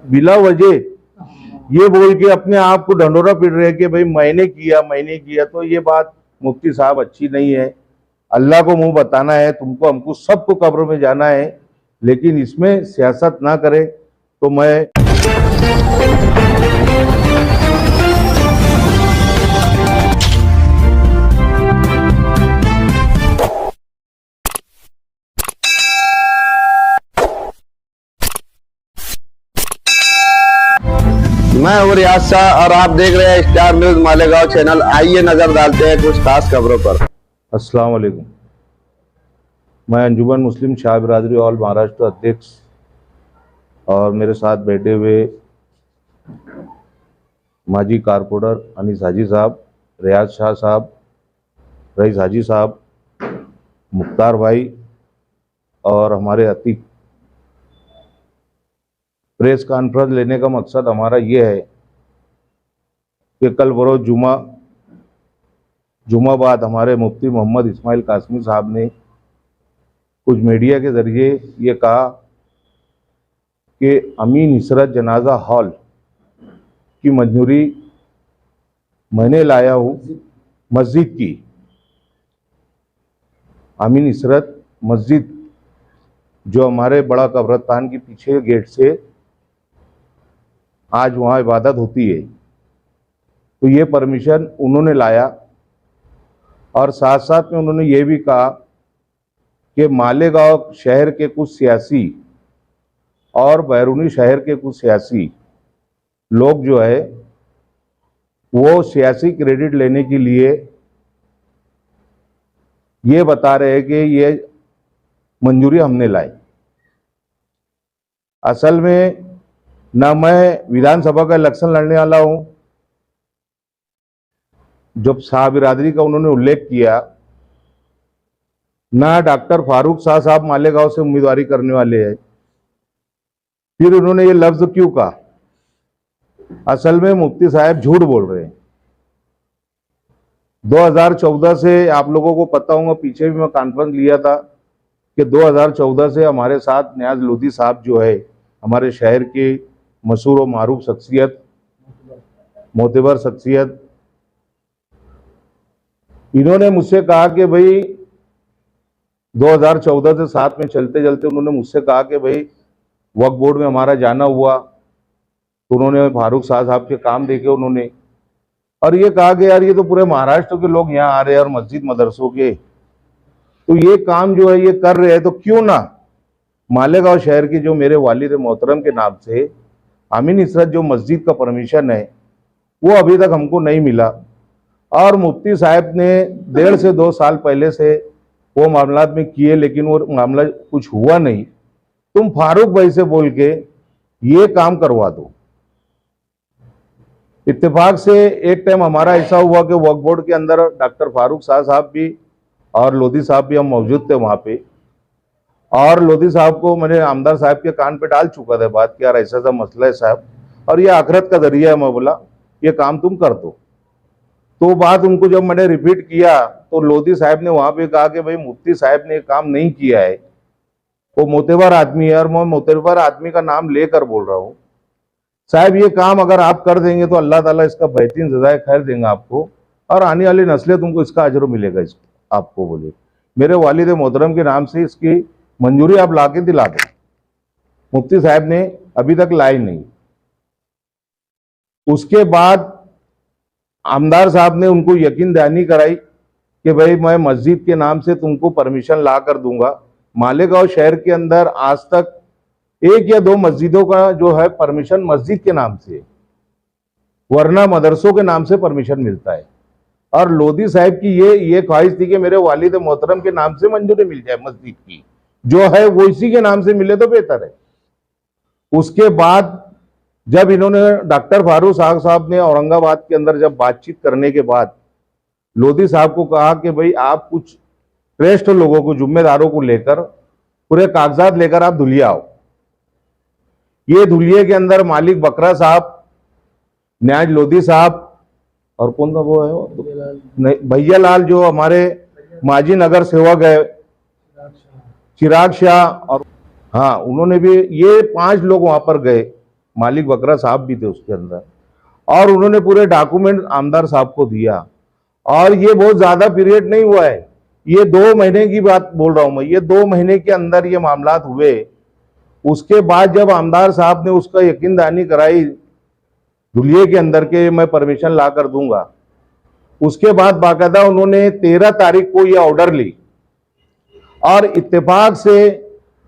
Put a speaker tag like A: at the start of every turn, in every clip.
A: बिला वजह ये बोल के अपने आप को ढंडोरा पीट रहे हैं कि भाई मैंने किया। तो ये बात मुफ्ती साहब अच्छी नहीं है। अल्लाह को मुंह बताना है, तुमको हमको सबको कब्र में जाना है, लेकिन इसमें सियासत ना करे। तो मैं
B: हूं रियाज शाह और आप देख रहे हैं स्टार न्यूज मालेगांव चैनल। आइए नजर डालते हैं कुछ खास खबरों पर।
A: अस्सलाम वालेकुम। मैं अंजुमन मुस्लिम शाह बिरादरी ऑल महाराष्ट्र अध्यक्ष और मेरे साथ बैठे हुए माजी कारपोरेटर अनीस हाजी साहब, रियाज शाह साहब, रईस हाजी साहब, मुख्तार भाई और हमारे अतीक। प्रेस कॉन्फ्रेंस लेने का मकसद हमारा ये है कि कल बरोज जुमा बाद हमारे मुफ्ती मोहम्मद इस्माइल कासमी साहब ने कुछ मीडिया के ज़रिए ये कहा कि अमीन इसरत जनाजा हॉल की मंजूरी मैंने लाया हूँ मस्जिद की। अमीन इसरत मस्जिद जो हमारे बड़ा कब्रस्तान के पीछे गेट से आज वहाँ इबादत होती है, तो ये परमिशन उन्होंने लाया। और साथ साथ में उन्होंने ये भी कहा कि मालेगांव शहर के कुछ सियासी और बैरूनी शहर के कुछ सियासी लोग जो है वो सियासी क्रेडिट लेने के लिए ये बता रहे हैं कि ये मंजूरी हमने लाई। असल में ना मैं विधानसभा का इलेक्शन लड़ने वाला हूं, जब शाह बिरादरी का उन्होंने उल्लेख किया, ना डॉक्टर फारूक शाह साहब मालेगांव से उम्मीदवारी करने वाले हैं। फिर उन्होंने ये लफ्ज क्यों कहा? असल में मुफ्ती साहब झूठ बोल रहे हैं। 2014 से आप लोगों को पता होगा, पीछे भी मैं कॉन्फ्रेंस लिया था कि 2014 से हमारे साथ नियाज लोधी साहब जो है, हमारे शहर के मशहूर और मारूफ शख्सियत, मोतबर शख्सियत, इन्होंने मुझसे कहा कि भाई 2014 से साथ में चलते चलते उन्होंने मुझसे कहा कि भाई वक्फ बोर्ड में हमारा जाना हुआ, तो उन्होंने फारूक शाह साहब के काम देखे उन्होंने, और ये कहा कि यार ये तो पूरे महाराष्ट्र के लोग यहाँ आ रहे हैं और मस्जिद मदरसों के, तो ये काम जो है ये कर रहे हैं, तो क्यों ना मालेगांव शहर की जो मेरे वालिद मोहतरम के नाम से अमीन इसरत जो मस्जिद का परमिशन है वो अभी तक हमको नहीं मिला। और मुफ्ती साहब ने 1.5 से 2 साल पहले से वो मामलात में किए, लेकिन वो मामला कुछ हुआ नहीं। तुम फारूक भाई से बोल के ये काम करवा दो। इत्तेफाक से एक टाइम हमारा ऐसा हुआ कि वक्फ बोर्ड के अंदर डॉक्टर फारूक शाह साहब भी और लोधी साहब भी हम मौजूद थे वहाँ पे, और लोधी साहब को मैंने आमदार साहब के कान पे डाल चुका था बात कि यार ऐसा सा मसला है साहब, और ये आखिरत का जरिया है। मैं बोला ये काम तुम कर दो। तो बात उनको जब मैंने रिपीट किया तो लोधी साहब ने वहाँ पे कहा कि भाई मुफ्ती साहब ने काम नहीं किया है, वो मोतेबर आदमी है और मैं मोतेबर आदमी का नाम लेकर बोल रहा हूँ। साहब ये काम अगर आप कर देंगे तो अल्लाह ताला इसका बेहतरीन सजाए खैर देंगे आपको, और आने वाली नस्लें तुमको इसका अजर मिलेगा। इसको आपको बोले मेरे वालिद मोहतरम के नाम से इसकी मंजूरी आप ला के दिला दो। मुफ्ती साहब ने अभी तक लाई नहीं। उसके बाद आमदार साहब ने उनको यकीन दहानी कराई कि भाई मैं मस्जिद के नाम से तुमको परमिशन ला कर दूंगा। मालेगांव शहर के अंदर आज तक 1 या 2 मस्जिदों का जो है परमिशन मस्जिद के नाम से, वरना मदरसों के नाम से परमिशन मिलता है। और लोधी साहब की ये ख्वाहिश थी कि मेरे वालिद मोहतरम के नाम से मंजूरी मिल जाए, मस्जिद की जो है वो इसी के नाम से मिले तो बेहतर है। उसके बाद जब इन्होंने डॉक्टर फारूक शाह साहब ने औरंगाबाद के अंदर जब बातचीत करने के बाद लोधी साहब को कहा कि भाई आप कुछ श्रेष्ठ लोगों को, जिम्मेदारों को लेकर पूरे कागजात लेकर आप धुलिया आओ। ये धुलिये के अंदर मालिक बकरा साहब, न्याज लोधी साहब और कौन सा वो है भैया लाल जो हमारे माजी नगर सेवक है, चिराग शाह, और हाँ उन्होंने भी, ये 5 लोग वहां पर गए मालिक बकरा साहब भी थे उसके अंदर, और उन्होंने पूरे डॉक्यूमेंट आमदार साहब को दिया। और ये बहुत ज्यादा पीरियड नहीं हुआ है, ये 2 महीने की बात बोल रहा हूं मैं, ये 2 महीने के अंदर ये मामलात हुए। उसके बाद जब आमदार साहब ने उसका यकीन दहानी कराई धुलिये के अंदर के मैं परमिशन ला कर दूंगा, उसके बाद बाकायदा उन्होंने 13 तारीख को ये ऑर्डर ली। और इत्तेफाक से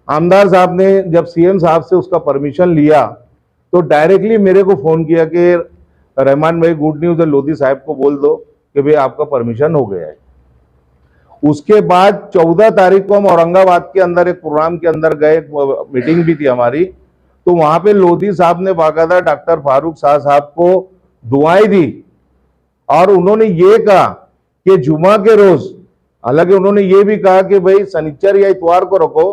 A: आमदार साहब ने जब सीएम साहब से उसका परमिशन लिया तो डायरेक्टली मेरे को फोन किया कि रहमान भाई गुड न्यूज है, लोधी साहब को बोल दो कि भाई आपका परमिशन हो गया है। उसके बाद 14 तारीख को हम औरंगाबाद के अंदर एक प्रोग्राम के अंदर गए, मीटिंग भी थी हमारी, तो वहां पे लोधी साहब ने बाकायदा डॉक्टर फारूक शाह साहब को दुआएं दी। और उन्होंने ये कहा कि जुमा के रोज, हालांकि उन्होंने ये भी कहा कि भाई शनिचर या इतवार को रखो,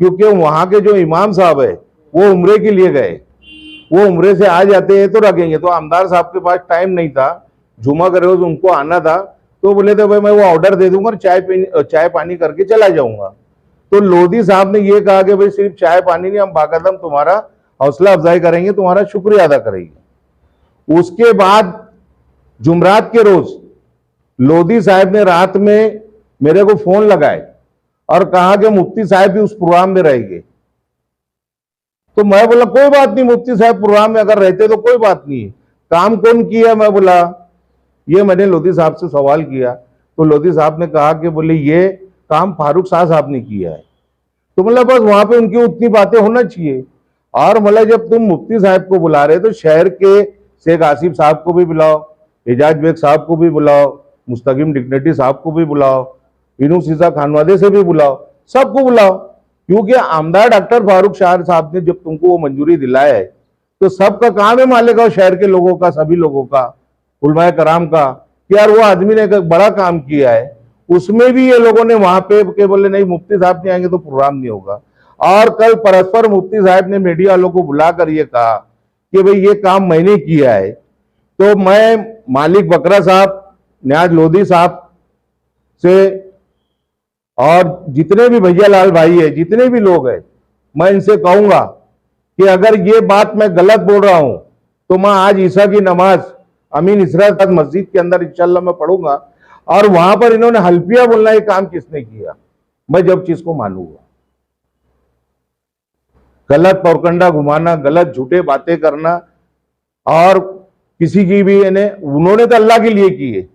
A: क्योंकि वहां के जो इमाम साहब है वो उम्रे के लिए गए, वो उम्रे से आ जाते हैं तो रखेंगे। तो आमदार साहब के पास टाइम नहीं था, जुमा के रोज उनको आना था, तो बोले थे भाई मैं वो ऑर्डर दे दूंगा और चाय पानी करके चला जाऊंगा। तो लोधी साहब ने ये कहा कि भाई सिर्फ चाय पानी नहीं, हम बाकायदा तुम्हारा हौसला अफजाई करेंगे, तुम्हारा शुक्रिया अदा करेंगे। उसके बाद जुमरात के रोज लोधी साहब ने रात में मेरे को फोन लगाए और कहा कि मुफ्ती साहब भी उस प्रोग्राम में रहेंगे। तो मैं बोला कोई बात नहीं, मुफ्ती साहब प्रोग्राम में अगर रहते तो कोई बात नहीं, काम कौन किया? मैं बोला ये मैंने लोधी साहब से सवाल किया, तो लोधी साहब ने कहा कि बोले ये काम फारूक शाह साहब ने किया है। तो मतलब बस वहां पे उनकी उतनी बातें होना चाहिए। और मतलब जब तुम मुफ्ती साहब को बुला रहे तो शहर के शेख आसिफ साहब को भी बुलाओ, एजाज बेग साहब को भी बुलाओ, मुस्तकीम डिग्नेटी साहब को भी बुलाओ, इनू सीसा खानवादे से भी बुलाओ, सबको बुलाओ, क्योंकि आमदार डॉक्टर फारूक शाह साहब ने जब तुमको वो मंजूरी दिलाया है तो सबका काम है मालेगांव शहर के लोगों का, सभी लोगों का, उलमाए कराम का, कि यार वो आदमी ने एक बड़ा काम किया है। उसमें भी ये लोगों ने वहां पे के बोले नहीं मुफ्ती साहब नहीं आएंगे तो प्रोग्राम नहीं होगा। और कल परस्पर मुफ्ती साहब ने मीडिया वालों को बुलाकर ये कहा कि भाई ये काम मैंने किया है। तो मैं मालिक बकरा साहब, न्याज लोधी साहब से और जितने भी भैया लाल भाई है, जितने भी लोग हैं, मैं इनसे कहूंगा कि अगर ये बात मैं गलत बोल रहा हूं तो मैं आज ईसा की नमाज अमीन इसरात मस्जिद के अंदर इंशाल्लाह मैं पढ़ूंगा। और वहां पर इन्होंने हल्फिया बोलना ये काम किसने किया, मैं जब चीज को मानूंगा। गलत पौरकंडा घुमाना, गलत झूठे बातें करना, और किसी की भी उन्होंने तो अल्लाह के लिए किए,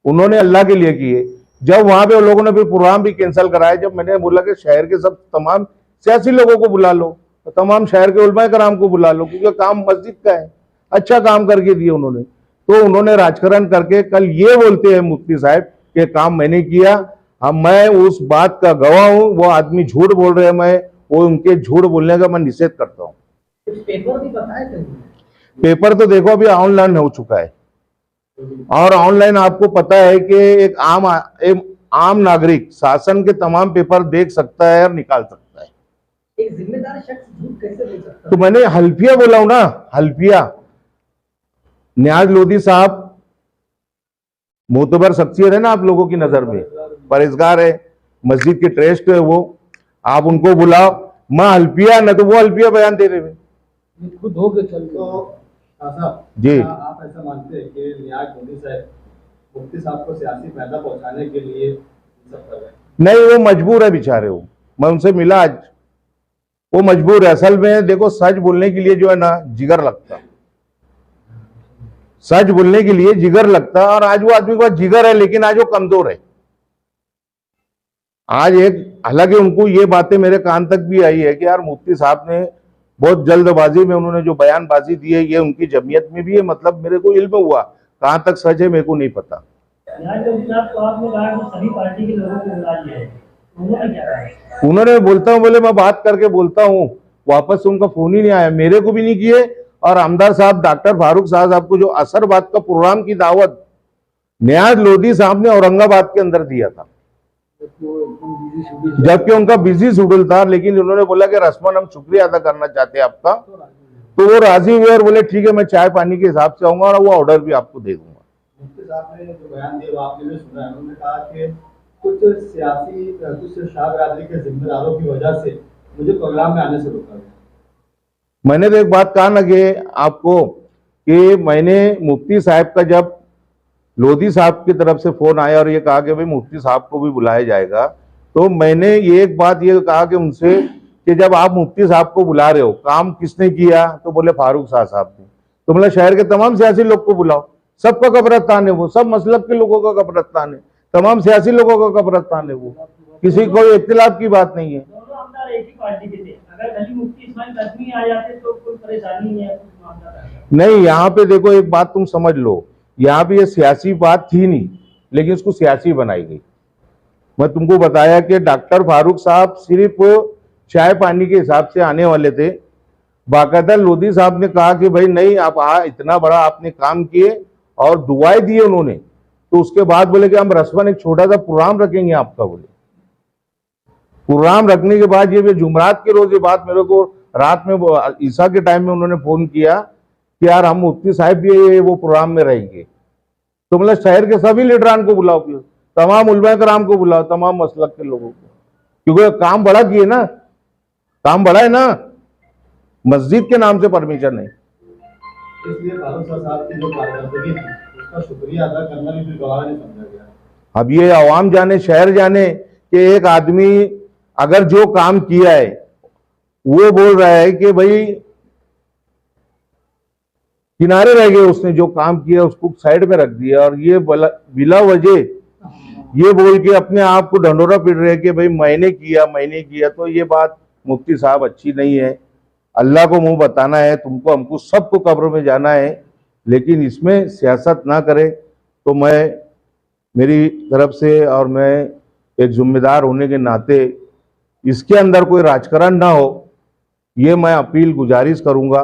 A: उन्होंने अल्लाह के लिए किए। जब वहां पे लोगों ने फिर प्रोग्राम भी कैंसिल कराया, जब मैंने बोला कि शहर के सब तमाम सियासी लोगों को बुला लो, तमाम शहर के उलमाए कराम को बुला लो, क्योंकि काम मस्जिद का है, अच्छा काम करके दिए उन्होंने। तो उन्होंने राजकारण करके कल ये बोलते हैं मुफ्ती साहब कि काम मैंने किया। अब मैं उस बात का गवाह हूं, वो आदमी झूठ बोल रहे हैं, मैं वो उनके झूठ बोलने का मैं निषेध करता हूँ।
C: पेपर भी पता है,
A: पेपर तो देखो अभी ऑनलाइन हो चुका है, और ऑनलाइन आपको पता है कि एक आम नागरिक शासन के तमाम पेपर देख सकता है और निकाल सकता है।
C: एक जिम्मेदार शख्स झूठ कैसे बोल सकता है?
A: तो मैंने हल्फिया बोला हूं ना, हल्फिया। न्याज लोधी साहब मोतबर शख्सियत है ना आप लोगों की नजर में, परहेजगार है, मस्जिद के ट्रस्ट है वो, आप उनको बुलाओ। मैं हल्फिया न तो वो हल्फिया बयान दे रहे हैं।
C: खुद हो गए चल तो साहब
A: जी,
C: आप ऐसा मानते हैं कि न्याज लोधी साहब मुफ्ती साहब को सियासी फायदा पहुंचाने के लिए सब कर रहे हैं?
A: नहीं, वो मजबूर है बेचारे, वो मैं उनसे मिला आज, वो मजबूर है। असल में देखो सच बोलने के लिए जो है ना जिगर लगता, सच बोलने के लिए जिगर लगता, और आज वो आदमी के पास जिगर है लेकिन आज वो कमजोर है। आज एक, हालांकि उनको ये बातें मेरे कान तक भी आई है कि यार मुफ्ती साहब ने बहुत जल्दबाजी में उन्होंने जो बयानबाजी दी है ये उनकी जमीयत में भी है, मतलब मेरे को इल्म हुआ, कहां तक सच है मेरे को नहीं पता। उन्होंने बोलता हूं बोले मैं बात करके बोलता हूं, वापस से उनका फोन ही नहीं आया, मेरे को भी नहीं किए। और आमदार साहब डॉक्टर फारूक शाह साहब को जो असरबाद का प्रोग्राम की दावत न्याज लोधी साहब ने औरंगाबाद के अंदर दिया था, जबकि उनका बिजी शेड्यूल था, लेकिन उन्होंने बोला कि रस्मन हम शुक्रिया अदा करना चाहते हैं आपका, तो वो राजी हुए और बोले ठीक है मैं चाय पानी के हिसाब से आऊंगा और वो ऑर्डर भी आपको दे दूंगा।
C: मुफ्ती साहब ने जो बयान दिया वो आपने भी सुना है, उन्होंने कहा कि कुछ सियासी कुछ शाह बरादरी के जिम्मेदारों की वजह से मुझे प्रोग्राम में आने से रोका गया।
A: मैंने तो एक बात कहा ना कि आपको कि मैंने मुफ्ती साहब का जब लोधी साहब की तरफ से फोन आया और ये कहा कि भाई मुफ्ती साहब को भी बुलाया जाएगा, तो मैंने ये एक बात ये कहा कि उनसे कि जब आप मुफ्ती साहब को बुला रहे हो, काम किसने किया? तो बोले फारूक साहब ने। तो मतलब शहर के तमाम सियासी लोग को बुलाओ, सबका कब्रिस्तान है वो, सब मसलब के लोगों का कब्रिस्तान है, तमाम सियासी लोगों का कब्रिस्तान है वो, किसी कोई इख्तिलाफ की बात नहीं है।
D: दोनों आमदार एक ही पार्टी के थे, अगर अली मुफ्ती इस्माइल काज़मी आ जाते तो कोई परेशानी नहीं है, कुछ मामला था।
A: नहीं, यहाँ पे देखो एक बात तुम समझ लो, यहाँ पे ये सियासी बात थी नहीं, लेकिन इसको सियासी बनाई गई। मैं तुमको बताया कि डॉक्टर फारूक साहब सिर्फ चाय पानी के हिसाब से आने वाले थे। बाकायदा लोधी साहब ने कहा कि भाई नहीं, आप इतना बड़ा आपने काम किए और दुआएं दिए उन्होंने, तो उसके बाद बोले कि हम रस्मन एक छोटा सा प्रोग्राम रखेंगे आपका। बोले प्रोग्राम रखने के बाद ये जुमरात के रोज ये बात मेरे को रात में ईसा के टाइम में उन्होंने फोन किया कि यार हम मुफ्ती साहब भी वो प्रोग्राम में रहेंगे। तो मतलब शहर के सभी लीडरान को बुलाओ, तमाम उलमा कराम को बुलाओ, तमाम मसलक के लोगों को, क्योंकि काम बड़ा किए ना, काम बड़ा है ना, मस्जिद के नाम से परमिशन है।
C: इसलिए फारूक साहब की जो कारकर्दगी थी उसका शुक्रिया अदा करना भी फिर गवाह नहीं समझा गया।
A: अब ये आवाम जाने, शहर जाने कि एक आदमी अगर जो काम किया है वो बोल रहा है कि भाई किनारे रह गए, उसने जो काम किया उसको साइड में रख दिया, और ये बिला वजह ये बोल के अपने आप को ढंडोरा पीट रहे कि भाई मैंने किया। तो ये बात मुफ्ती साहब अच्छी नहीं है। अल्लाह को मुंह बताना है तुमको, हमको सबको कब्र में जाना है, लेकिन इसमें सियासत ना करे। तो मैं मेरी तरफ से और मैं एक जिम्मेदार होने के नाते इसके अंदर कोई राजकारण ना हो, ये मैं अपील गुजारिश करूंगा।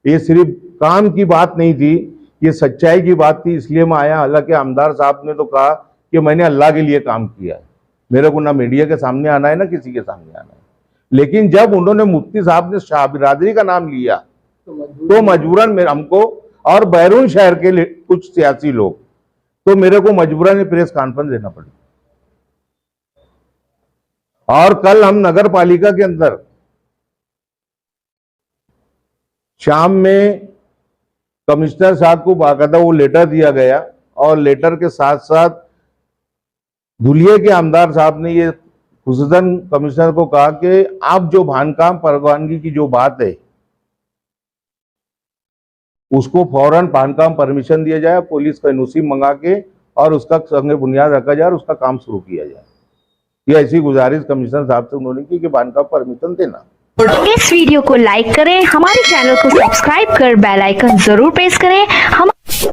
A: ये सिर्फ काम की बात नहीं थी, ये सच्चाई की बात थी, इसलिए मैं आया। हालांकि आमदार साहब ने तो कहा कि मैंने अल्लाह के लिए काम किया है, मेरे को ना मीडिया के सामने आना है ना किसी के सामने आना है। लेकिन जब उन्होंने मुफ्ती साहब ने शाह बिरादरी का नाम लिया तो मजबूरन हमको और बैरून शहर के कुछ सियासी लोग, तो मेरे को मजबूरन प्रेस कॉन्फ्रेंस देना पड़ी। और कल हम नगर पालिका के अंदर शाम में कमिश्नर साहब को बाकायदा वो लेटर दिया गया, और लेटर के साथ साथ धुलिये के आमदार साहब ने ये खुसूसन कमिश्नर को कहा कि आप जो भानकाम परवानगी की जो बात है उसको फौरन भानकाम परमिशन दिया जाए, पुलिस का एनओसी मंगा के और उसका संगे बुनियाद रखा जाए और उसका काम शुरू किया जाए। ये ऐसी गुजारिश कमिश्नर साहब से उन्होंने की कि भानकाम परमिशन देना।
E: इस वीडियो को लाइक करें, हमारे चैनल को सब्सक्राइब कर बेल आइकन जरूर प्रेस करें। हम